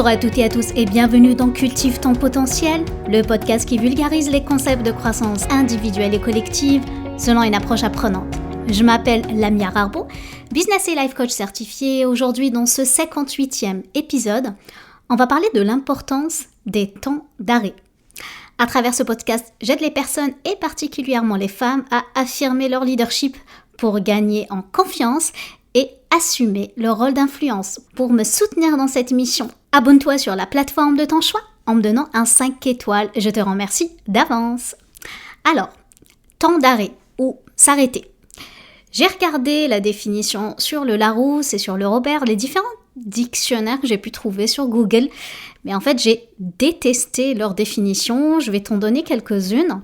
Bonjour à toutes et à tous et bienvenue dans Cultive ton potentiel, le podcast qui vulgarise les concepts de croissance individuelle et collective selon une approche apprenante. Je m'appelle Lamia Rarbo, business et life coach certifiée. Aujourd'hui, dans ce 58e épisode, on va parler de l'importance des temps d'arrêt. À travers ce podcast, j'aide les personnes et particulièrement les femmes à affirmer leur leadership pour gagner en confiance et assumer leur rôle d'influence. Pour me soutenir dans cette mission, abonne-toi sur la plateforme de ton choix en me donnant un 5 étoiles. Je te remercie d'avance. Alors, temps d'arrêt ou s'arrêter. J'ai regardé la définition sur le Larousse et sur le Robert, les différents dictionnaires que j'ai pu trouver sur Google. Mais en fait, j'ai détesté leur définition. Je vais t'en donner quelques-unes.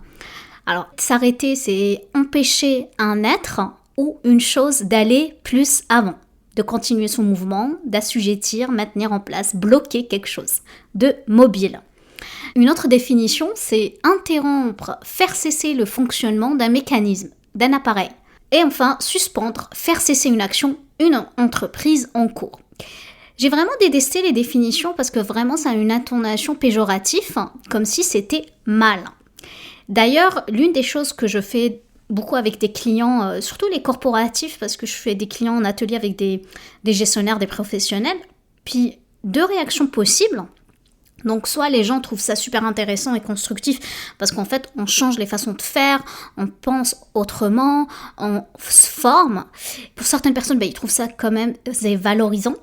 Alors, s'arrêter, c'est empêcher un être ou une chose d'aller plus avant, de continuer son mouvement, d'assujettir, maintenir en place, bloquer quelque chose de mobile. Une autre définition, c'est interrompre, faire cesser le fonctionnement d'un mécanisme, d'un appareil. Et enfin, suspendre, faire cesser une action, une entreprise en cours. J'ai vraiment détesté les définitions parce que vraiment ça a une intonation péjorative, comme si c'était mal. D'ailleurs, l'une des choses que je fais beaucoup avec des clients, surtout les corporatifs, parce que je fais des clients en atelier avec des gestionnaires, des professionnels, puis deux réactions possibles. Donc soit les gens trouvent ça super intéressant et constructif parce qu'en fait on change les façons de faire, on pense autrement, on se forme. Pour certaines personnes, ils trouvent ça quand même valorisant.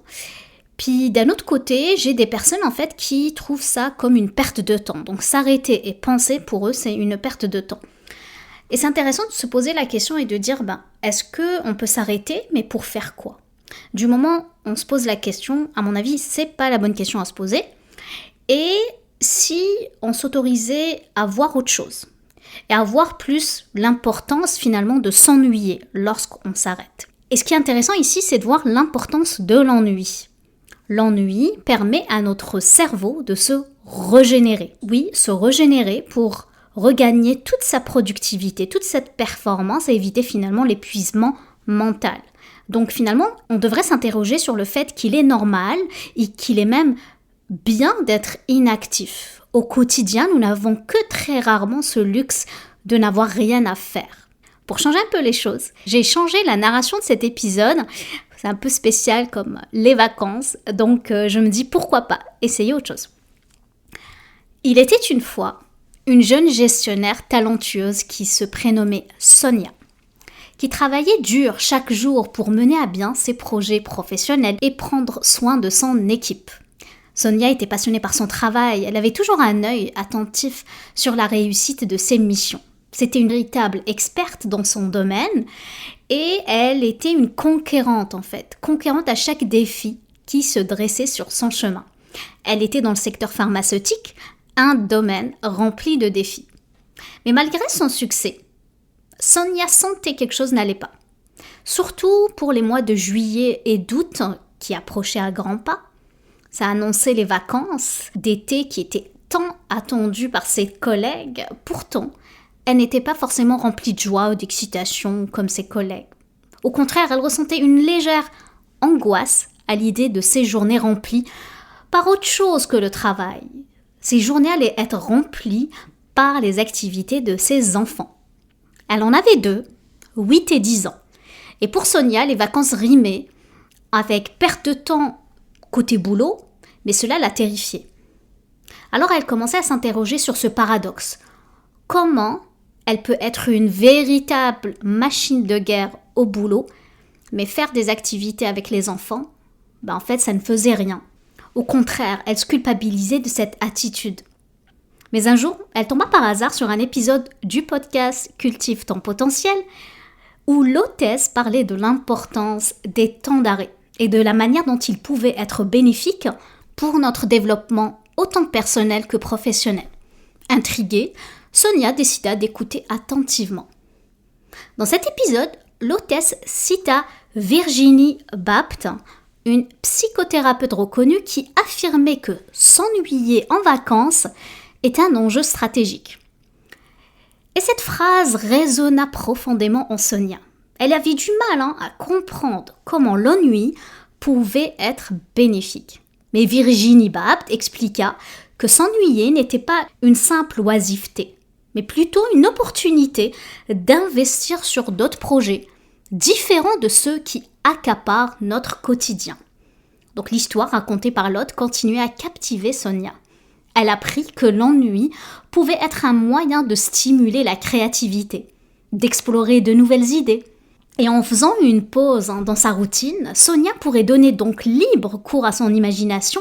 Puis d'un autre côté, j'ai des personnes en fait qui trouvent ça comme une perte de temps. Donc s'arrêter et penser, pour eux, c'est une perte de temps. Et c'est intéressant de se poser la question et de dire, est-ce qu'on peut s'arrêter, mais pour faire quoi ? Du moment où on se pose la question, à mon avis, c'est pas la bonne question à se poser. Et si on s'autorisait à voir autre chose et à voir plus l'importance finalement de s'ennuyer lorsqu'on s'arrête. Et ce qui est intéressant ici, c'est de voir l'importance de l'ennui. L'ennui permet à notre cerveau de se régénérer. Oui, se régénérer pour regagner toute sa productivité, toute cette performance et éviter finalement l'épuisement mental. Donc finalement, on devrait s'interroger sur le fait qu'il est normal et qu'il est même bien d'être inactif. Au quotidien, nous n'avons que très rarement ce luxe de n'avoir rien à faire. Pour changer un peu les choses, j'ai changé la narration de cet épisode. C'est un peu spécial comme les vacances, donc je me dis pourquoi pas essayer autre chose. Il était une fois une jeune gestionnaire talentueuse qui se prénommait Sonia, qui travaillait dur chaque jour pour mener à bien ses projets professionnels et prendre soin de son équipe. Sonia était passionnée par son travail, elle avait toujours un œil attentif sur la réussite de ses missions. C'était une véritable experte dans son domaine et elle était une conquérante en fait, conquérante à chaque défi qui se dressait sur son chemin. Elle était dans le secteur pharmaceutique, un domaine rempli de défis. Mais malgré son succès, Sonia sentait quelque chose n'allait pas. Surtout pour les mois de juillet et d'août qui approchaient à grands pas. Ça annonçait les vacances d'été qui étaient tant attendues par ses collègues. Pourtant, elle n'était pas forcément remplie de joie ou d'excitation comme ses collègues. Au contraire, elle ressentait une légère angoisse à l'idée de ces journées remplies par autre chose que le travail. Ces journées allaient être remplies par les activités de ses enfants. Elle en avait 2, 8 et 10 ans. Et pour Sonia, les vacances rimaient avec perte de temps côté boulot, mais cela la terrifiait. Alors elle commençait à s'interroger sur ce paradoxe. Comment elle peut être une véritable machine de guerre au boulot, mais faire des activités avec les enfants, en fait ça ne faisait rien. Au contraire, elle se culpabilisait de cette attitude. Mais un jour, elle tomba par hasard sur un épisode du podcast Cultive ton potentiel, où l'hôtesse parlait de l'importance des temps d'arrêt et de la manière dont ils pouvaient être bénéfiques pour notre développement autant personnel que professionnel. Intriguée, Sonia décida d'écouter attentivement. Dans cet épisode, l'hôtesse cita Virginie Bapt, une psychothérapeute reconnue qui affirmait que s'ennuyer en vacances est un enjeu stratégique. Et cette phrase résonna profondément en Sonia. Elle avait du mal à comprendre comment l'ennui pouvait être bénéfique. Mais Virginie Bapt expliqua que s'ennuyer n'était pas une simple oisiveté, mais plutôt une opportunité d'investir sur d'autres projets, différents de ceux qui accaparent notre quotidien. Donc l'histoire racontée par l'hôte continuait à captiver Sonia. Elle apprit que l'ennui pouvait être un moyen de stimuler la créativité, d'explorer de nouvelles idées. Et en faisant une pause dans sa routine, Sonia pourrait donner donc libre cours à son imagination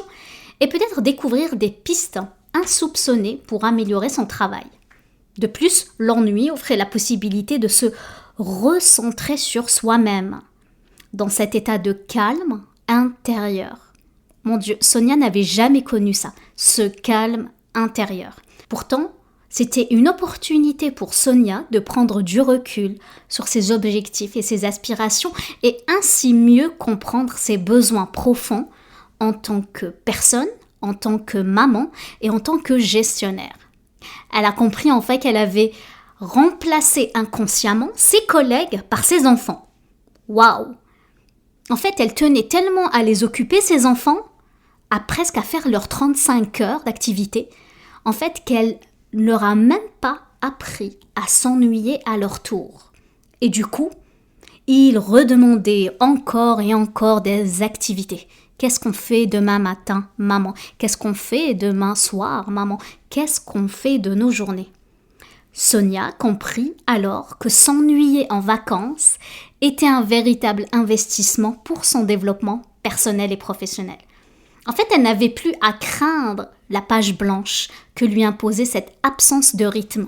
et peut-être découvrir des pistes insoupçonnées pour améliorer son travail. De plus, l'ennui offrait la possibilité de se recentrer sur soi-même, dans cet état de calme intérieur. Mon Dieu, Sonia n'avait jamais connu ça, ce calme intérieur. Pourtant, c'était une opportunité pour Sonia de prendre du recul sur ses objectifs et ses aspirations et ainsi mieux comprendre ses besoins profonds en tant que personne, en tant que maman et en tant que gestionnaire. Elle a compris en fait qu'elle avait remplacé inconsciemment ses collègues par ses enfants. Waouh! En fait, elle tenait tellement à les occuper, ses enfants, presque à faire leurs 35 heures d'activité, en fait qu'elle ne leur a même pas appris à s'ennuyer à leur tour. Et du coup, ils redemandaient encore et encore des activités. Qu'est-ce qu'on fait demain matin, maman? Qu'est-ce qu'on fait demain soir, maman? Qu'est-ce qu'on fait de nos journées? Sonia comprit alors que s'ennuyer en vacances était un véritable investissement pour son développement personnel et professionnel. En fait, elle n'avait plus à craindre la page blanche que lui imposait cette absence de rythme.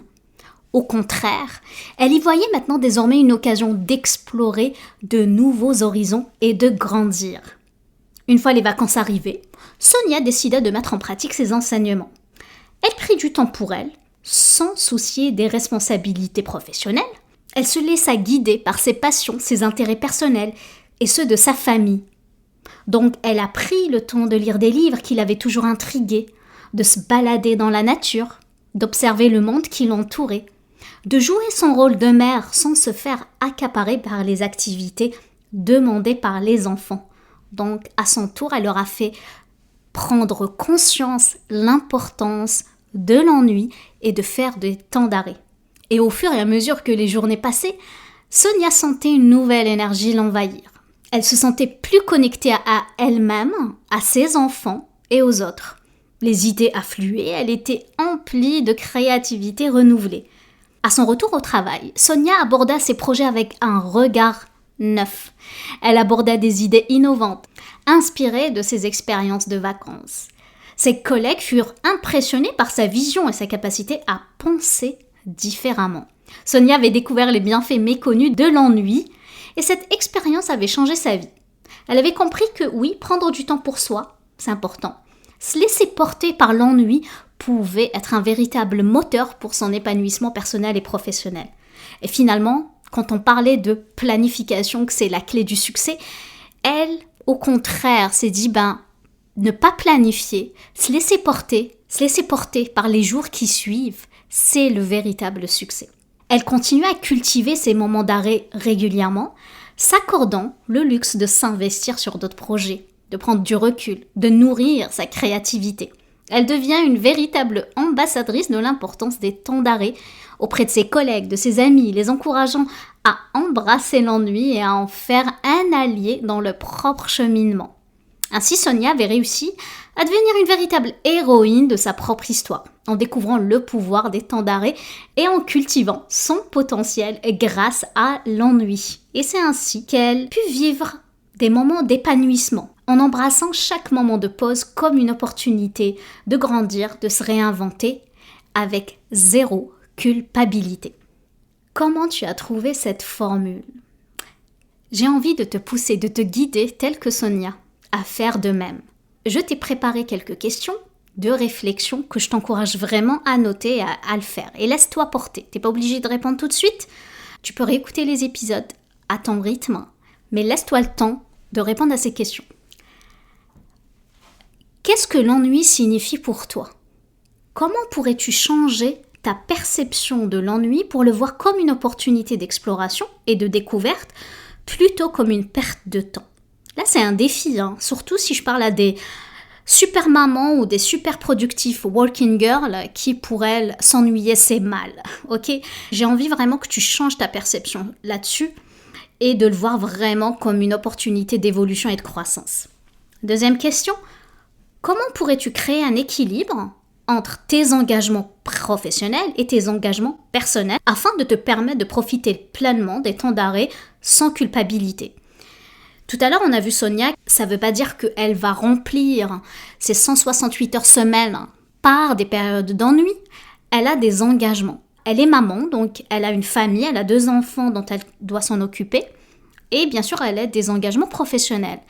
Au contraire, elle y voyait maintenant désormais une occasion d'explorer de nouveaux horizons et de grandir. Une fois les vacances arrivées, Sonia décida de mettre en pratique ses enseignements. Elle prit du temps pour elle, sans soucier des responsabilités professionnelles. Elle se laissa guider par ses passions, ses intérêts personnels et ceux de sa famille. Donc elle a pris le temps de lire des livres qui l'avaient toujours intriguée, de se balader dans la nature, d'observer le monde qui l'entourait, de jouer son rôle de mère sans se faire accaparer par les activités demandées par les enfants. Donc à son tour, elle leur a fait prendre conscience l'importance de l'ennui et de faire des temps d'arrêt. Et au fur et à mesure que les journées passaient, Sonia sentait une nouvelle énergie l'envahir. Elle se sentait plus connectée à elle-même, à ses enfants et aux autres. Les idées affluaient, elle était emplie de créativité renouvelée. À son retour au travail, Sonia aborda ses projets avec un regard neuf. Elle aborda des idées innovantes, inspirées de ses expériences de vacances. Ses collègues furent impressionnés par sa vision et sa capacité à penser différemment. Sonia avait découvert les bienfaits méconnus de l'ennui et cette expérience avait changé sa vie. Elle avait compris que oui, prendre du temps pour soi, c'est important. Se laisser porter par l'ennui pouvait être un véritable moteur pour son épanouissement personnel et professionnel. Et finalement, quand on parlait de planification, que c'est la clé du succès, elle, au contraire, s'est dit, ne pas planifier, se laisser porter par les jours qui suivent, c'est le véritable succès. Elle continuait à cultiver ses moments d'arrêt régulièrement, s'accordant le luxe de s'investir sur d'autres projets, de prendre du recul, de nourrir sa créativité. Elle devient une véritable ambassadrice de l'importance des temps d'arrêt auprès de ses collègues, de ses amis, les encourageant à embrasser l'ennui et à en faire un allié dans le propre cheminement. Ainsi, Sonia avait réussi à devenir une véritable héroïne de sa propre histoire, en découvrant le pouvoir des temps d'arrêt et en cultivant son potentiel grâce à l'ennui. Et c'est ainsi qu'elle put vivre des moments d'épanouissement, en embrassant chaque moment de pause comme une opportunité de grandir, de se réinventer avec zéro culpabilité. Comment tu as trouvé cette formule? J'ai envie de te pousser, de te guider tel que Sonia, à faire de même. Je t'ai préparé quelques questions de réflexion que je t'encourage vraiment à noter et à le faire. Et laisse-toi porter. Tu n'es pas obligé de répondre tout de suite. Tu peux réécouter les épisodes à ton rythme, mais laisse-toi le temps de répondre à ces questions. Qu'est-ce que l'ennui signifie pour toi? Comment pourrais-tu changer ta perception de l'ennui pour le voir comme une opportunité d'exploration et de découverte plutôt comme une perte de temps? Là, c'est un défi, surtout si je parle à des super mamans ou des super productifs working girls qui, pour elles, s'ennuyer, c'est mal. Ok ? J'ai envie vraiment que tu changes ta perception là-dessus et de le voir vraiment comme une opportunité d'évolution et de croissance. Deuxième question, comment pourrais-tu créer un équilibre entre tes engagements professionnels et tes engagements personnels afin de te permettre de profiter pleinement des temps d'arrêt sans culpabilité ? Tout à l'heure, on a vu Sonia, ça ne veut pas dire qu'elle va remplir ses 168 heures semaine par des périodes d'ennui. Elle a des engagements. Elle est maman, donc elle a une famille, elle a 2 enfants dont elle doit s'en occuper. Et bien sûr, elle a des engagements professionnels.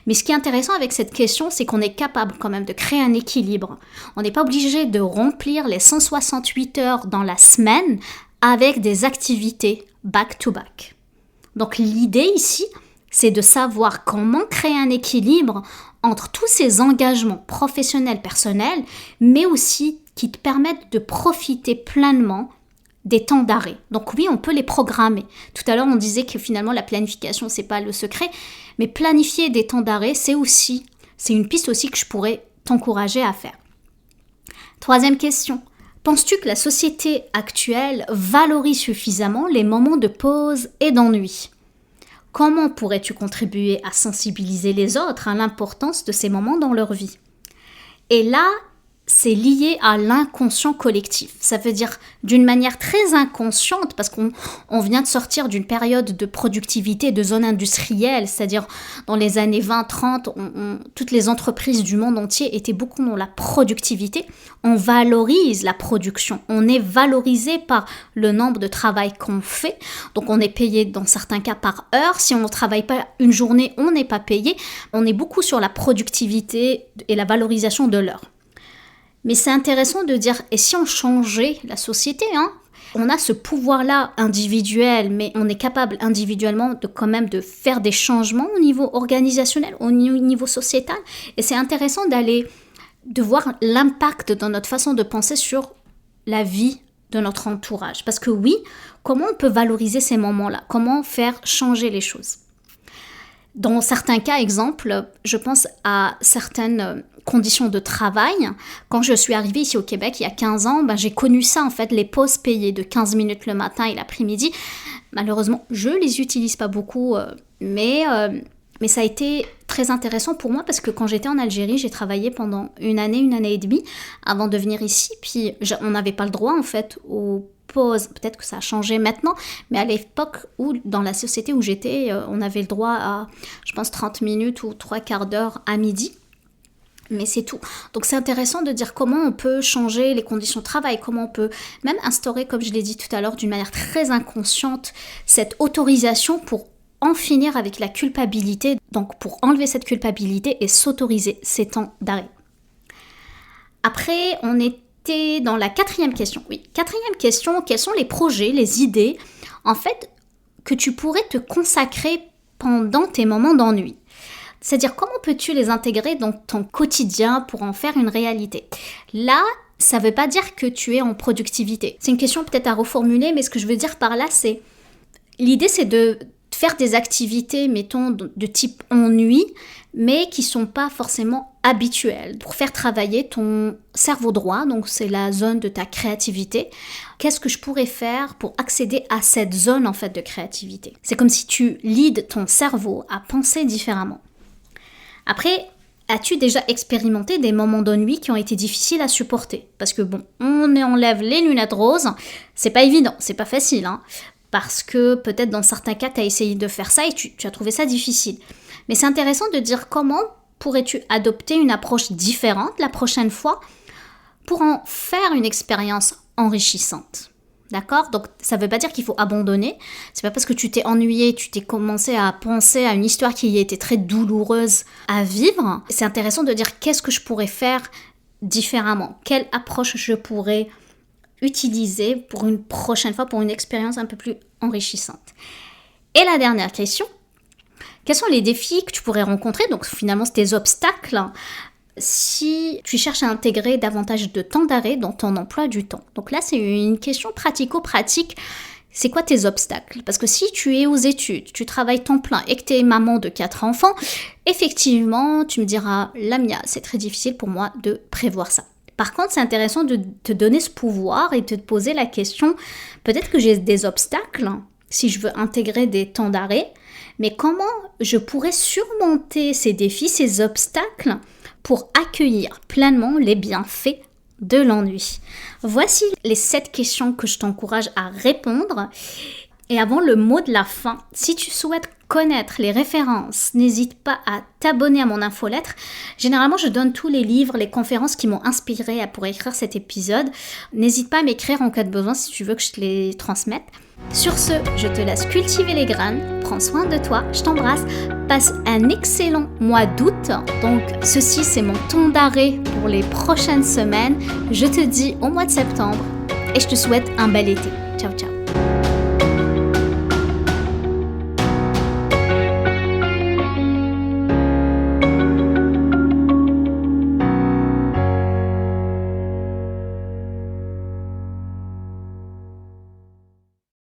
Mais ce qui est intéressant avec cette question, c'est qu'on est capable quand même de créer un équilibre. On n'est pas obligé de remplir les 168 heures dans la semaine avec des activités back-to-back. Donc l'idée ici, c'est de savoir comment créer un équilibre entre tous ces engagements professionnels, personnels, mais aussi qui te permettent de profiter pleinement des temps d'arrêt. Donc oui, on peut les programmer. Tout à l'heure, on disait que finalement, la planification, c'est pas le secret, mais planifier des temps d'arrêt, c'est une piste aussi que je pourrais t'encourager à faire. Troisième question. Penses-tu que la société actuelle valorise suffisamment les moments de pause et d'ennui ? Comment pourrais-tu contribuer à sensibiliser les autres à l'importance de ces moments dans leur vie ? Et là, c'est lié à l'inconscient collectif. Ça veut dire d'une manière très inconsciente, parce qu'on vient de sortir d'une période de productivité, de zone industrielle, c'est-à-dire dans les années 20-30, toutes les entreprises du monde entier étaient beaucoup dans la productivité. On valorise la production, on est valorisé par le nombre de travail qu'on fait, donc on est payé dans certains cas par heure. Si on ne travaille pas une journée, on n'est pas payé. On est beaucoup sur la productivité et la valorisation de l'heure. Mais c'est intéressant de dire, et si on changeait la société, on a ce pouvoir-là individuel, mais on est capable individuellement de faire des changements au niveau organisationnel, au niveau sociétal. Et c'est intéressant de voir l'impact dans notre façon de penser sur la vie de notre entourage. Parce que oui, comment on peut valoriser ces moments-là ? Comment faire changer les choses ? Dans certains cas, exemple, je pense à certaines conditions de travail. Quand je suis arrivée ici au Québec il y a 15 ans, j'ai connu ça en fait, les pauses payées de 15 minutes le matin et l'après-midi. Malheureusement, je les utilise pas beaucoup, mais ça a été très intéressant pour moi parce que quand j'étais en Algérie, j'ai travaillé pendant une année et demie avant de venir ici. Puis on n'avait pas le droit en fait aux pauses. Peut-être que ça a changé maintenant, mais à l'époque où dans la société où j'étais, on avait le droit à, je pense, 30 minutes ou 3/4 d'heure à midi. Mais c'est tout. Donc c'est intéressant de dire comment on peut changer les conditions de travail, comment on peut même instaurer, comme je l'ai dit tout à l'heure, d'une manière très inconsciente, cette autorisation pour en finir avec la culpabilité, donc pour enlever cette culpabilité et s'autoriser ces temps d'arrêt. Après, on était dans la 4e question. Oui, 4e question, quels sont les projets, les idées, en fait, que tu pourrais te consacrer pendant tes moments d'ennui ? C'est-à-dire, comment peux-tu les intégrer dans ton quotidien pour en faire une réalité ? Là, ça ne veut pas dire que tu es en productivité. C'est une question peut-être à reformuler, mais ce que je veux dire par là, c'est... L'idée, c'est de faire des activités, mettons, de type ennui, mais qui ne sont pas forcément habituelles. Pour faire travailler ton cerveau droit, donc c'est la zone de ta créativité. Qu'est-ce que je pourrais faire pour accéder à cette zone, en fait, de créativité ? C'est comme si tu leads ton cerveau à penser différemment. Après, as-tu déjà expérimenté des moments d'ennui qui ont été difficiles à supporter ? Parce que on enlève les lunettes roses, c'est pas évident, c'est pas facile, parce que peut-être dans certains cas, tu as essayé de faire ça et tu as trouvé ça difficile. Mais c'est intéressant de dire comment pourrais-tu adopter une approche différente la prochaine fois pour en faire une expérience enrichissante. D'accord ? Donc, ça ne veut pas dire qu'il faut abandonner. C'est pas parce que tu t'es ennuyé, tu t'es commencé à penser à une histoire qui a été très douloureuse à vivre. C'est intéressant de dire qu'est-ce que je pourrais faire différemment ? Quelle approche je pourrais utiliser pour une prochaine fois, pour une expérience un peu plus enrichissante. Et la dernière question, quels sont les défis que tu pourrais rencontrer ? Donc, finalement, c'est tes obstacles si tu cherches à intégrer davantage de temps d'arrêt dans ton emploi du temps. Donc là, c'est une question pratico-pratique. C'est quoi tes obstacles? Parce que si tu es aux études, tu travailles temps plein et que tu es maman de 4 enfants, effectivement, tu me diras, Lamia, c'est très difficile pour moi de prévoir ça. Par contre, c'est intéressant de te donner ce pouvoir et de te poser la question, peut-être que j'ai des obstacles si je veux intégrer des temps d'arrêt, mais comment je pourrais surmonter ces défis, ces obstacles pour accueillir pleinement les bienfaits de l'ennui? Voici les 7 questions que je t'encourage à répondre. Et avant le mot de la fin, si tu souhaites connaître les références, n'hésite pas à t'abonner à mon infolettre. Généralement, je donne tous les livres, les conférences qui m'ont inspiré pour écrire cet épisode. N'hésite pas à m'écrire en cas de besoin si tu veux que je te les transmette. Sur ce, je te laisse cultiver les graines. Prends soin de toi, je t'embrasse. Passe un excellent mois d'août. Donc, ceci, c'est mon temps d'arrêt pour les prochaines semaines. Je te dis au mois de septembre et je te souhaite un bel été. Ciao, ciao.